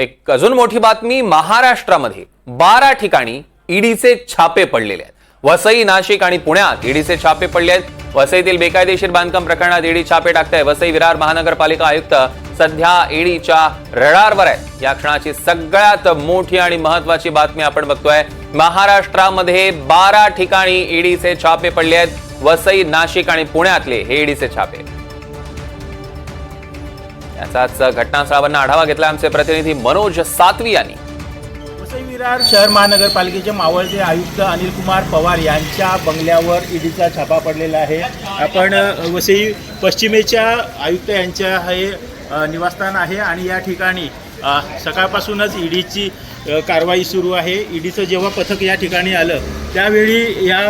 एक अजून मोठी बातमी, महाराष्ट्रामध्ये 12 ठिकाणी ईडीचे छापे पडलेले आहेत। वसई, नाशिक आणि पुण्यात ईडीचे छापे पडले आहेत। वसईतील बेकायदेशीर बांधकाम प्रकरणात ईडी छापे टाकते। वसई विरार महानगरपालिका आयुक्त सध्या ईडीच्या रडारवर आहेत। या क्षणाची सगळ्यात मोठी आणि महत्त्वाची बातमी आपण बघतोय। महाराष्ट्रामध्ये 12 ठिकाणी ईडीचे छापे पडले आहेत। वसई, नाशिक आणि पुण्यातले हे ईडीचे छापे। याचाच घटनास्थळावर आढावा घेतला आमचे प्रतिनिधी मनोज सातवी यांनी। वसई विरार शहर महानगरपालिकेचे मावळते आयुक्त अनिल कुमार पवार यांच्या बंगल्यावर ईडीचा छापा पडलेला आहे। आपण वसई पश्चिमेच्या आयुक्त यांच्या हे निवासस्थान आहे आणि या ठिकाणी सकाळपासूनच ईडीची कारवाई सुरू आहे। ईडीचं जेव्हा पथक या ठिकाणी आलं त्यावेळी या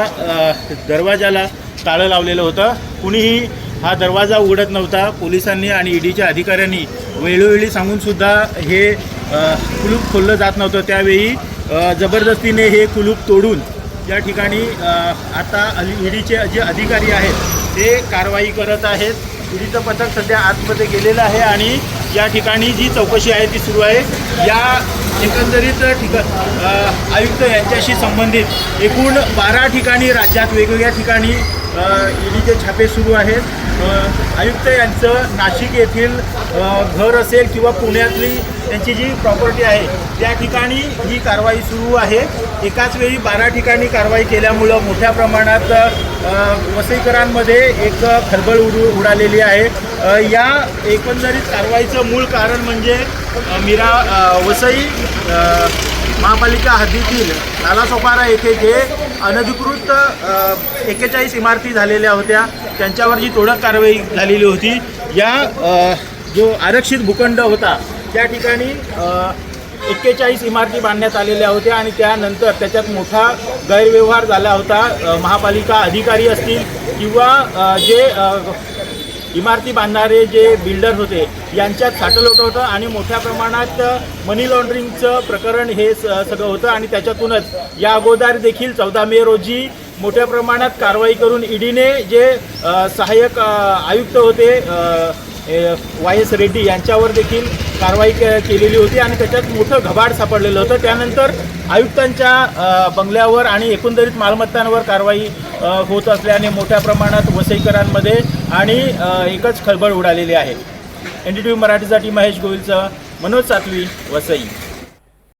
दरवाजाला ताळं लावलेलं होतं। कुणीही हा दरवाजा उघडत नव्हता। पोलिसांनी आणि ईडीच्या अधिकाऱ्यांनी वेळोवेळी सांगून सुद्धा हे कुलूप खोललं जात नव्हतं। त्यावेळी जबरदस्तीने हे कुलूप तोडून या ठिकाणी आता ईडीचे जे अधिकारी आहेत ते कारवाई करत आहेत। ईडीचं पथक सध्या आतमध्ये गेलेलं आहे आणि या ठिकाणी जी चौकशी आहे ती सुरू आहे। या एकंदरीत आयुक्त यांच्याशी संबंधित एकूण 12 ठिकाणी राज्यात वेगवेगळ्या ठिकाणी ईडीचे छापे सुरू आहेत। आयुक्त यांचं नाशिक येथील घर असेल किंवा पुण्यातली त्यांची जी प्रॉपर्टी आहे त्या ठिकाणी ही कारवाई सुरू आहे। एकाच वेळी 12 ठिकाणी कारवाई केल्यामुळं मोठ्या प्रमाणात वसईकरांमध्ये एक खळबळ उडालेली आहे। या एकंदरीत कारवाईचं मूळ कारण म्हणजे वसई महापालिका हद्दीतील नालासोपारा येथे जे अनधिकृत 41 इमारती झालेल्या होत्या त्यांच्यावर जी तोडक कारवाई झालेली होती। या जो आरक्षित भूखंड होता त्या ठिकाणी 41 इमारती बांधण्यात आलेल्या होत्या आणि त्यानंतर त्याच्यात मोठा गैरव्यवहार झाला होता। महापालिका अधिकारी असतील किंवा जे इमारती बांधणारे जे बिल्डर होते यांच्यात साटलोट होतं आणि मोठ्या प्रमाणात मनी लॉन्ड्रिंगचं प्रकरण हे सगळं होतं आणि त्याच्यातूनच या अगोदर देखील 14 मे रोजी मोठ्या प्रमाणात कारवाई करून ईडीने जे सहाय्यक आयुक्त होते YS रेड्डी यांच्यावर देखील कारवाई केलेली होती आणि त्याच्यात मोठं घबाड सापडलेलं होतं। त्यानंतर आयुक्तांच्या बंगल्यावर आणि एकंदरीत मालमत्तांवर कारवाई होत असल्याने मोठ्या प्रमाणात वसईकरांमध्ये आणि एकच खळबळ उडालेली आहे। NDTV मराठीसाठी महेश गोविलसह मनोज सातवी, वसई।